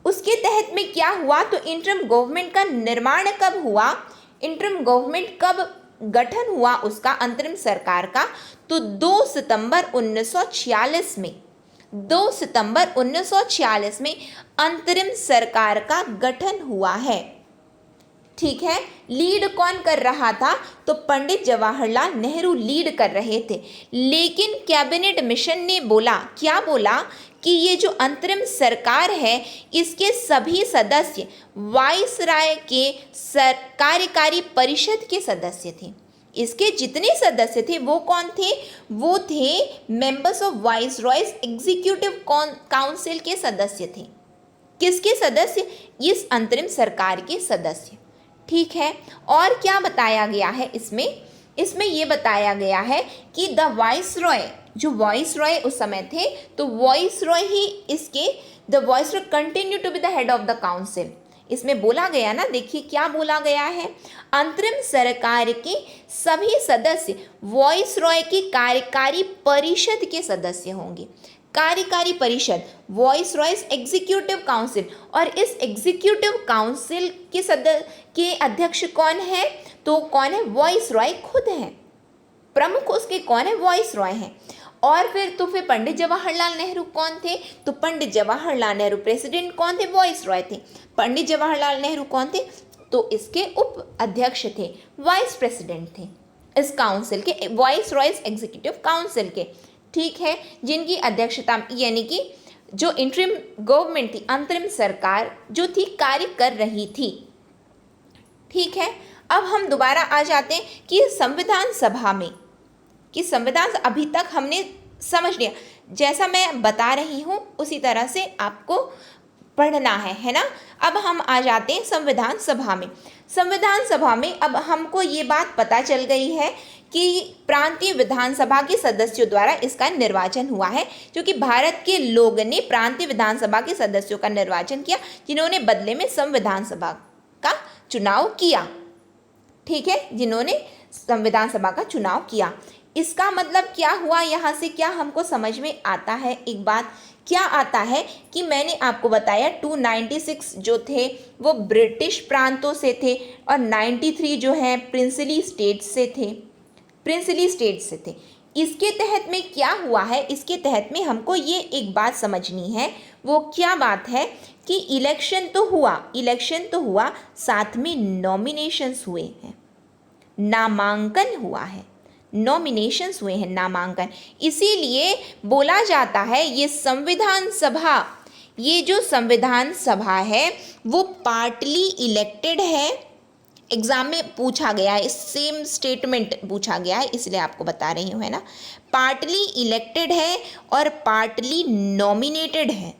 उसके तहत में क्या हुआ? तो इंटरिम गवर्नमेंट का निर्माण कब हुआ, इंटरिम गवर्नमेंट कब गठन हुआ उसका, अंतरिम सरकार का? तो 2 सितंबर 1946 में, 2 सितंबर 1946 में अंतरिम सरकार का गठन हुआ है। ठीक है, लीड कौन कर रहा था? तो पंडित जवाहरलाल नेहरू लीड कर रहे थे, लेकिन कैबिनेट मिशन ने बोला, क्या बोला कि ये जो अंतरिम सरकार है इसके सभी सदस्य वाइसराय के कार्यकारी परिषद के सदस्य थे। इसके जितने सदस्य थे वो कौन थे? वो थे members of viceroys executive council के सदस्य थे। किसके सदस्य? इस अंतरिम सरकार के सदस्य। ठीक है, और क्या बताया गया है इसमें ये बताया गया है कि द वाइसरॉय, जो वाइसरॉय उस समय थे, तो वाइसरॉय ही इसके, the viceroy continue to be the head of the council. इसमें बोला गया ना, देखिए क्या बोला गया है, अंतरिम सरकार के सभी सदस्य वाइसरॉय की कार्यकारी परिषद के सदस्य होंगे। कार्यकारी परिषद, वाइसरॉयज एग्जीक्यूटिव काउंसिल, और इस एग्जीक्यूटिव काउंसिल के अध्यक्ष कौन है? तो कौन है? वाइसरॉय खुद हैं। प्रमुख उसके कौन है? वाइसरॉय हैं। और फिर पंडित जवाहरलाल नेहरू कौन थे? तो पंडित जवाहरलाल नेहरू प्रेसिडेंट कौन थे? वॉइस रॉय थे। पंडित जवाहरलाल नेहरू कौन थे? तो इसके उप अध्यक्ष थे, वाइस प्रेसिडेंट थे इस काउंसिल के, वॉइस रॉयस एग्जीक्यूटिव काउंसिल के, ठीक है, जिनकी अध्यक्षता यानी कि जो इंटरिम गवर्नमेंट थी, अंतरिम सरकार जो थी कार्य कर रही थी, ठीक है। अब हम दोबारा आ जाते हैं कि संविधान सभा में, कि संविधान अभी तक हमने समझ लिया, जैसा मैं बता रही हूँ उसी तरह से आपको पढ़ना है ना। अब हम आ जाते हैं संविधान सभा में। संविधान सभा में अब हमको ये बात पता चल गई है कि प्रांतीय विधानसभा के सदस्यों द्वारा इसका निर्वाचन हुआ है, क्योंकि भारत के लोग ने प्रांतीय विधानसभा के सदस्यों का निर्वाचन किया, जिन्होंने बदले में संविधान सभा का चुनाव किया, ठीक है, जिन्होंने संविधान सभा का चुनाव किया। इसका मतलब क्या हुआ, यहाँ से क्या हमको समझ में आता है? एक बात क्या आता है कि मैंने आपको बताया 296 जो थे वो ब्रिटिश प्रांतों से थे और 93 जो है प्रिंसली स्टेट्स से थे, प्रिंसली स्टेट्स से थे। इसके तहत में क्या हुआ है, इसके तहत में हमको ये एक बात समझनी है, वो क्या बात है कि इलेक्शन तो हुआ, साथ में नॉमिनेशंस हुए हैं, नामांकन हुआ है, नॉमिनेशंस हुए हैं, नामांकन। इसीलिए बोला जाता है ये संविधान सभा, ये जो संविधान सभा है वो पार्टली इलेक्टेड है। एग्जाम में पूछा गया है, सेम स्टेटमेंट पूछा गया है, इसलिए आपको बता रही हूँ, है ना। पार्टली इलेक्टेड है और पार्टली नॉमिनेटेड है,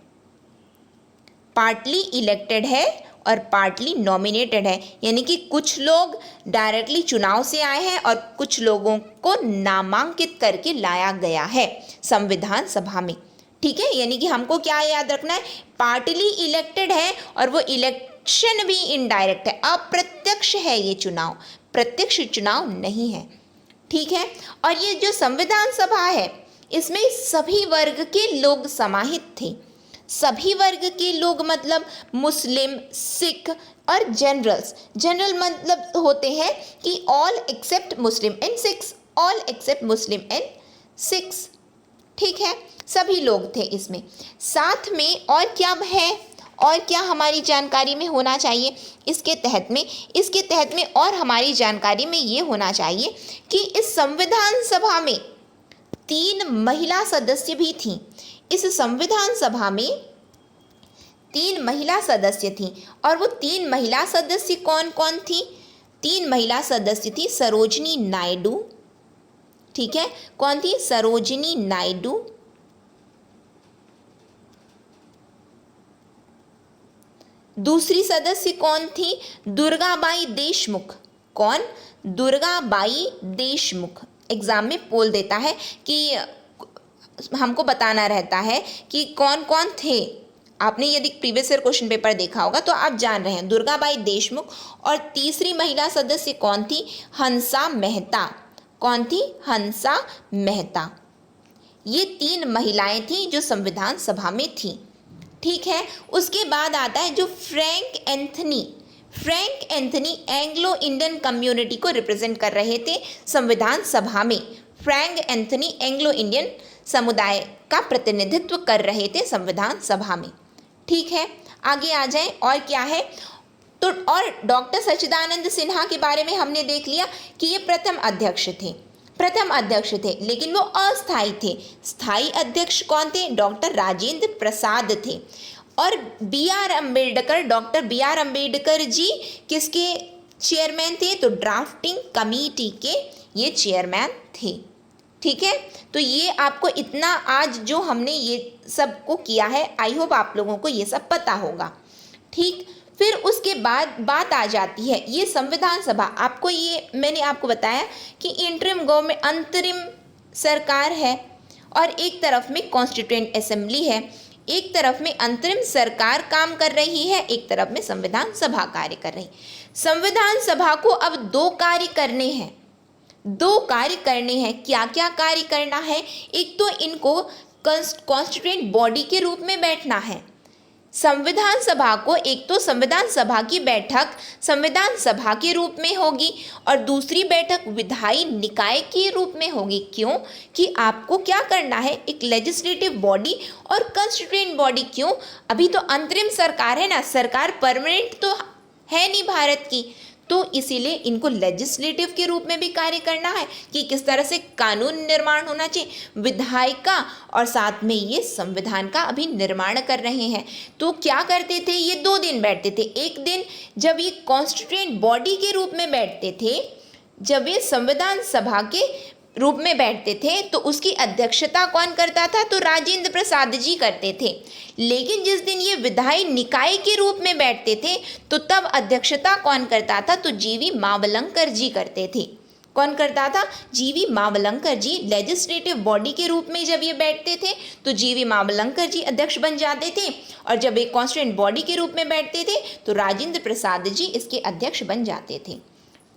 पार्टली इलेक्टेड है और पार्टली नॉमिनेटेड है, यानी कि कुछ लोग डायरेक्टली चुनाव से आए हैं और कुछ लोगों को नामांकित करके लाया गया है संविधान सभा में, ठीक है। यानी कि हमको क्या याद रखना है, पार्टली इलेक्टेड है और वो इलेक्शन भी इनडायरेक्ट है, अप्रत्यक्ष है ये चुनाव, प्रत्यक्ष चुनाव नहीं है, ठीक है। और ये जो संविधान सभा है इसमें सभी वर्ग के लोग समाहित थे, सभी वर्ग के लोग मतलब मुस्लिम, सिख और जनरल्स। जनरल मतलब होते हैं कि all except Muslim and Sikhs, all except Muslim and Sikhs, ठीक है, सभी लोग थे इसमें। साथ में और क्या है, और क्या हमारी जानकारी में होना चाहिए इसके तहत में और हमारी जानकारी में ये होना चाहिए कि इस संविधान सभा में 3 महिला सदस्य भी थीं। इस संविधान सभा में 3 महिला सदस्य थीं और वो 3 महिला सदस्य कौन कौन थी? 3 महिला सदस्य थी सरोजिनी नायडू, ठीक है, कौन थी? सरोजिनी नायडू, दूसरी सदस्य कौन थी? दुर्गाबाई देशमुख। कौन? दुर्गाबाई देशमुख। एग्जाम में पोल देता है कि हमको बताना रहता है कि कौन कौन थे। आपने यदि प्रीवियस ईयर क्वेश्चन पेपर देखा होगा तो आप जान रहे हैं, दुर्गाबाई देशमुख। और तीसरी महिला सदस्य कौन थी? हंसा मेहता। कौन थी? हंसा मेहता। ये 3 महिलाएं थी जो संविधान सभा में थी, ठीक है। उसके बाद आता है जो Frank Anthony Anglo Indian community को रिप्रेजेंट कर रहे थे संविधान सभा में। फ्रैंक एंथनी एंग्लो इंडियन समुदाय का प्रतिनिधित्व कर रहे थे संविधान सभा में, ठीक है। आगे आ जाएं, और क्या है तो, और डॉक्टर सच्चिदानंद सिन्हा के बारे में हमने देख लिया कि ये प्रथम अध्यक्ष थे, लेकिन वो अस्थायी थे। स्थायी अध्यक्ष कौन थे? डॉक्टर राजेंद्र प्रसाद थे। और doctor B are Ambedkar ji किसके चेयरमैन थे? तो ड्राफ्टिंग कमेटी के ये चेयरमैन थे, ठीक है। तो ये आपको इतना आज जो हमने ये सब को किया है, आई होप आप लोगों को ये सब पता होगा, ठीक। फिर उसके बाद बात आ जाती है ये संविधान सभा। आपको ये मैंने आपको बताया कि इंटरिम गवर्नमेंट, अंतरिम सरकार है, और एक तरफ में कॉन्स्टिट्यूएंट असेंबली है, एक तरफ में अंतरिम सरकार काम कर रही है, एक तरफ में संविधान सभा कार्य कर रही है। संविधान सभा को अब 2 कार्य करने हैं, 2 कार्य करने हैं। क्या क्या कार्य करना है? एक तो इनको कॉन्स्टिट्यूएंट बॉडी के रूप में बैठना है, संविधान सभा को एक तो संविधान सभा की बैठक संविधान सभा के रूप में होगी और दूसरी बैठक विधायी निकाय के रूप में होगी। क्यों? कि आपको क्या करना है, एक लेजिस्लेटिव बॉडी और कॉन्स्टिट्यूएंट बॉडी। क्यों? अभी तो अंतरिम सरकार है ना, सरकार परमानेंट तो है नहीं भारत की, तो इसीलिए इनको लेजिस्लेटिव के रूप में भी कार्य करना है कि किस तरह से कानून निर्माण होना चाहिए, विधायिका और साथ में ये संविधान का अभी निर्माण कर रहे हैं। तो क्या करते थे, ये 2 दिन बैठते थे। एक दिन जब ये कॉन्स्टिट्यूएंट बॉडी के रूप में बैठते थे, जब ये संविधान सभा के रूप में बैठते थे तो उसकी अध्यक्षता कौन करता था, तो राजेंद्र प्रसाद जी करते थे। लेकिन जिस दिन ये विधायी निकाय के रूप में बैठते थे तो तब अध्यक्षता कौन करता था, तो जीवी मावलंकर जी करते थे। कौन करता था? जीवी मावलंकर जी। लेजिस्लेटिव बॉडी के रूप में जब ये बैठते थे तो जीवी मावलंकर जी अध्यक्ष बन जाते थे, और जब एक कॉन्स्टिट्यूएंट बॉडी के रूप में बैठते थे तो राजेंद्र प्रसाद जी इसके अध्यक्ष बन जाते थे।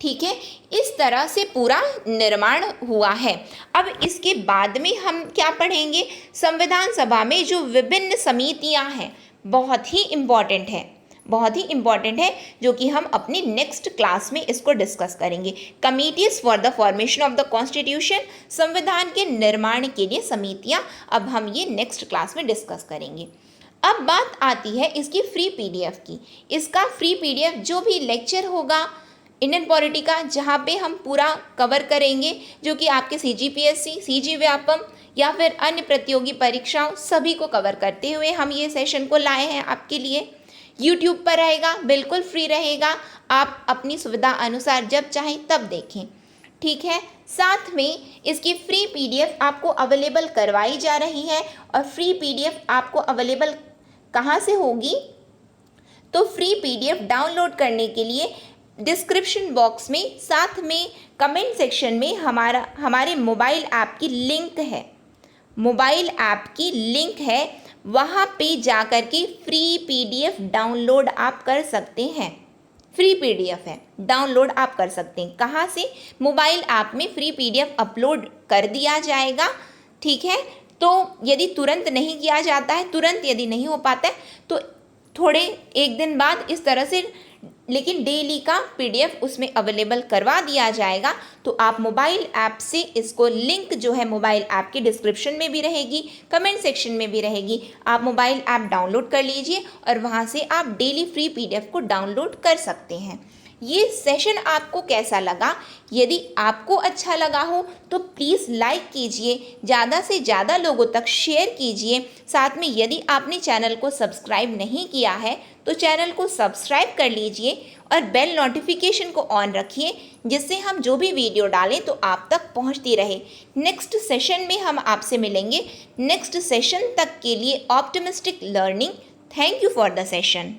ठीक है, इस तरह से पूरा निर्माण हुआ है। अब इसके बाद में हम क्या पढ़ेंगे, संविधान सभा में जो विभिन्न समितियां हैं, बहुत ही इम्पॉर्टेंट है, बहुत ही इम्पॉर्टेंट है, जो कि हम अपनी नेक्स्ट क्लास में इसको डिस्कस करेंगे। Committees for the formation of the constitution, संविधान के निर्माण के लिए समितियां, अब हम ये नेक्स्ट क्लास में डिस्कस करेंगे। अब बात आती है इसकी फ्री पीडीएफ की। इसका फ्री पीडीएफ जो भी लेक्चर होगा इंडियन पॉलिटी का, जहाँ पे हम पूरा कवर करेंगे, जो कि आपके CGPSC, CG व्यापम या फिर अन्य प्रतियोगी परीक्षाओं सभी को कवर करते हुए हम ये सेशन को लाए हैं आपके लिए। YouTube पर रहेगा, बिल्कुल फ्री रहेगा, आप अपनी सुविधा अनुसार जब चाहें तब देखें। ठीक है, साथ में इसकी फ्री पीडीएफ आपको अवेलेबल करवाई जा रही है। और फ्री पीडीएफ आपको अवेलेबल कहाँ से होगी, तो फ्री पीडीएफ डाउनलोड करने के लिए डिस्क्रिप्शन बॉक्स में, साथ में कमेंट सेक्शन में हमारे मोबाइल ऐप की लिंक है, मोबाइल ऐप की लिंक है, वहाँ पे जाकर के फ्री पीडीएफ डाउनलोड आप कर सकते हैं। फ्री पीडीएफ है, डाउनलोड आप कर सकते हैं। कहाँ से? मोबाइल ऐप में फ्री पीडीएफ अपलोड कर दिया जाएगा। ठीक है, तो यदि तुरंत नहीं किया जाता है, तुरंत यदि नहीं हो पाता है तो थोड़े एक दिन बाद इस तरह से, लेकिन डेली का पीडीएफ उसमें अवेलेबल करवा दिया जाएगा। तो आप मोबाइल ऐप से इसको, लिंक जो है मोबाइल ऐप के डिस्क्रिप्शन में भी रहेगी, कमेंट सेक्शन में भी रहेगी, आप मोबाइल ऐप डाउनलोड कर लीजिए और वहाँ से आप डेली फ्री पीडीएफ को डाउनलोड कर सकते हैं। ये सेशन आपको कैसा लगा? यदि आपको अच्छा लगा हो तो प्लीज़ लाइक कीजिए, ज़्यादा से ज़्यादा लोगों तक शेयर कीजिए। साथ में यदि आपने चैनल को सब्सक्राइब नहीं किया है तो चैनल को सब्सक्राइब कर लीजिए और बेल नोटिफिकेशन को ऑन रखिए, जिससे हम जो भी वीडियो डालें तो आप तक पहुंचती रहे। नेक्स्ट सेशन में हम आपसे मिलेंगे। नेक्स्ट सेशन तक के लिए optimistic learning. Thank you for the session.